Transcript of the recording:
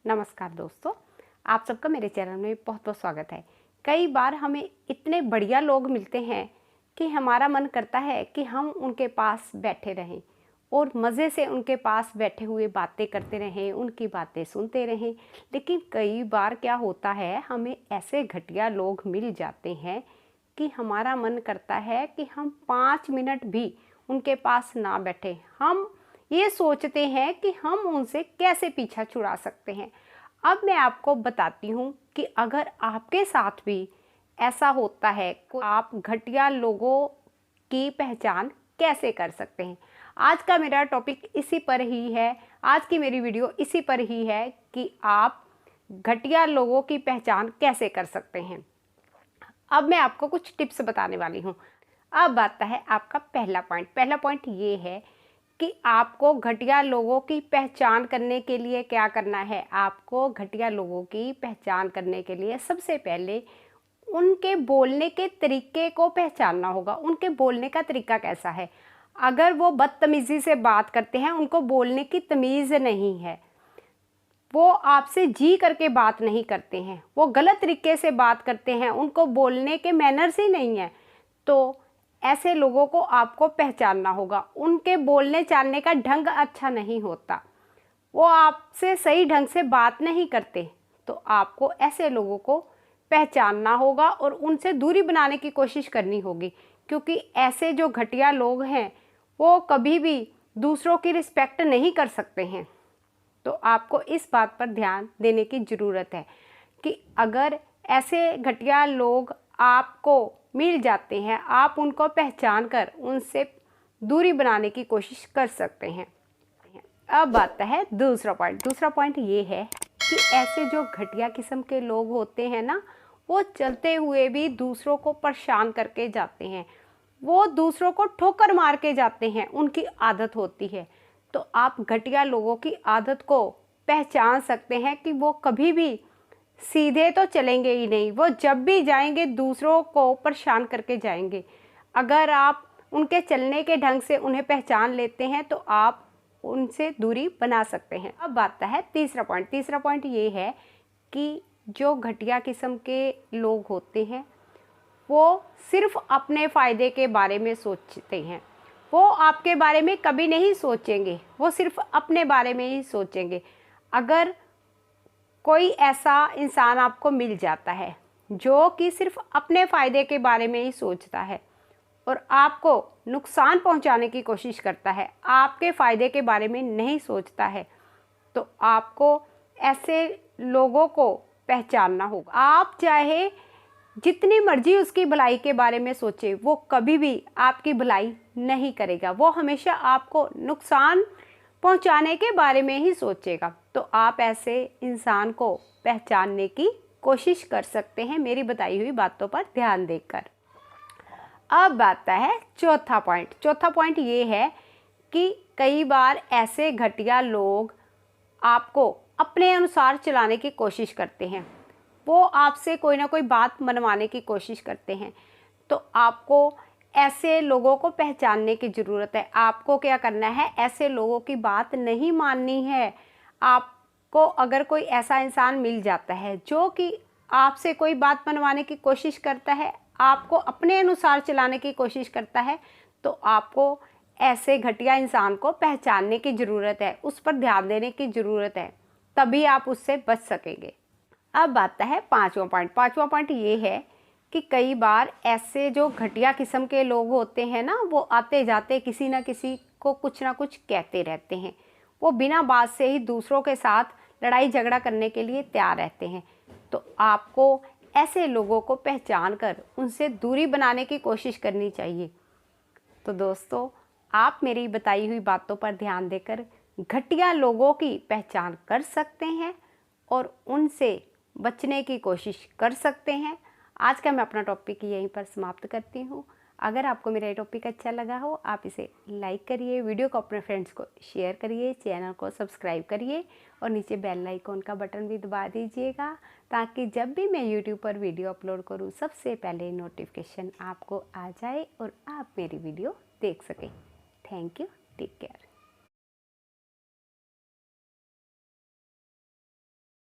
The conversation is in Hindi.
नमस्कार दोस्तों, आप सबका मेरे चैनल में बहुत बहुत स्वागत है। कई बार हमें इतने बढ़िया लोग मिलते हैं कि हमारा मन करता है कि हम उनके पास बैठे रहें और मज़े से उनके पास बैठे हुए बातें करते रहें, उनकी बातें सुनते रहें। लेकिन कई बार क्या होता है, हमें ऐसे घटिया लोग मिल जाते हैं कि हमारा मन करता है कि हम 5 मिनट भी उनके पास ना बैठे। हम ये सोचते हैं कि हम उनसे कैसे पीछा छुड़ा सकते हैं। अब मैं आपको बताती हूँ कि अगर आपके साथ भी ऐसा होता है तो आप घटिया लोगों की पहचान कैसे कर सकते हैं। आज का मेरा टॉपिक इसी पर ही है, आज की मेरी वीडियो इसी पर ही है कि आप घटिया लोगों की पहचान कैसे कर सकते हैं। अब मैं आपको कुछ टिप्स बताने वाली हूँ। अब आता है आपका पहला पॉइंट ये है कि आपको घटिया लोगों की पहचान करने के लिए क्या करना है। आपको घटिया लोगों की पहचान करने के लिए सबसे पहले उनके बोलने के तरीके को पहचानना होगा। उनके बोलने का तरीका कैसा है। अगर वो बदतमीज़ी से बात करते हैं, उनको बोलने की तमीज़ नहीं है, वो आपसे जी करके बात नहीं करते हैं, वो गलत तरीके से बात करते हैं, उनको बोलने के मैनर्स ही नहीं है, तो ऐसे लोगों को आपको पहचानना होगा। उनके बोलने चालने का ढंग अच्छा नहीं होता, वो आपसे सही ढंग से बात नहीं करते, तो आपको ऐसे लोगों को पहचानना होगा और उनसे दूरी बनाने की कोशिश करनी होगी। क्योंकि ऐसे जो घटिया लोग हैं वो कभी भी दूसरों की रिस्पेक्ट नहीं कर सकते हैं। तो आपको इस बात पर ध्यान देने की ज़रूरत है कि अगर ऐसे घटिया लोग आपको मिल जाते हैं, आप उनको पहचान कर उनसे दूरी बनाने की कोशिश कर सकते हैं। अब आता है दूसरा पॉइंट ये है कि ऐसे जो घटिया किस्म के लोग होते हैं ना, वो चलते हुए भी दूसरों को परेशान करके जाते हैं, वो दूसरों को ठोकर मार के जाते हैं, उनकी आदत होती है। तो आप घटिया लोगों की आदत को पहचान सकते हैं कि वो कभी भी सीधे तो चलेंगे ही नहीं, वो जब भी जाएंगे दूसरों को परेशान करके जाएंगे। अगर आप उनके चलने के ढंग से उन्हें पहचान लेते हैं तो आप उनसे दूरी बना सकते हैं। अब आता है तीसरा पॉइंट ये है कि जो घटिया किस्म के लोग होते हैं वो सिर्फ अपने फ़ायदे के बारे में सोचते हैं, वो आपके बारे में कभी नहीं सोचेंगे, वो सिर्फ अपने बारे में ही सोचेंगे। अगर कोई ऐसा इंसान आपको मिल जाता है जो कि सिर्फ अपने फ़ायदे के बारे में ही सोचता है और आपको नुकसान पहुंचाने की कोशिश करता है, आपके फ़ायदे के बारे में नहीं सोचता है, तो आपको ऐसे लोगों को पहचानना होगा। आप चाहे जितनी मर्जी उसकी भलाई के बारे में सोचे, वो कभी भी आपकी भलाई नहीं करेगा, वो हमेशा आपको नुकसान पहुंचाने के बारे में ही सोचेगा। तो आप ऐसे इंसान को पहचानने की कोशिश कर सकते हैं मेरी बताई हुई बातों पर ध्यान देकर। अब आता है चौथा पॉइंट ये है कि कई बार ऐसे घटिया लोग आपको अपने अनुसार चलाने की कोशिश करते हैं, वो आपसे कोई ना कोई बात मनवाने की कोशिश करते हैं। तो आपको ऐसे लोगों को पहचानने की ज़रूरत है। आपको क्या करना है, ऐसे लोगों की बात नहीं माननी है। आपको अगर कोई ऐसा इंसान मिल जाता है जो कि आपसे कोई बात मनवाने की कोशिश करता है, आपको अपने अनुसार चलाने की कोशिश करता है, तो आपको ऐसे घटिया इंसान को पहचानने की ज़रूरत है, उस पर ध्यान देने की ज़रूरत है, तभी आप उससे बच सकेंगे। अब आता है पांचवा पॉइंट ये है कि कई बार ऐसे जो घटिया किस्म के लोग होते हैं ना, वो आते जाते किसी ना किसी को कुछ ना कुछ कहते रहते हैं, वो बिना बात से ही दूसरों के साथ लड़ाई झगड़ा करने के लिए तैयार रहते हैं। तो आपको ऐसे लोगों को पहचान कर उनसे दूरी बनाने की कोशिश करनी चाहिए। तो दोस्तों, आप मेरी बताई हुई बातों पर ध्यान देकर घटिया लोगों की पहचान कर सकते हैं और उनसे बचने की कोशिश कर सकते हैं। आज का मैं अपना टॉपिक यहीं पर समाप्त करती हूँ। अगर आपको मेरा ये टॉपिक अच्छा लगा हो, आप इसे लाइक करिए, वीडियो को अपने फ्रेंड्स को शेयर करिए, चैनल को सब्सक्राइब करिए और नीचे बेल आइकॉन का बटन भी दबा दीजिएगा, ताकि जब भी मैं यूट्यूब पर वीडियो अपलोड करूँ सबसे पहले नोटिफिकेशन आपको आ जाए और आप मेरी वीडियो देख सकें। Thank you, take care.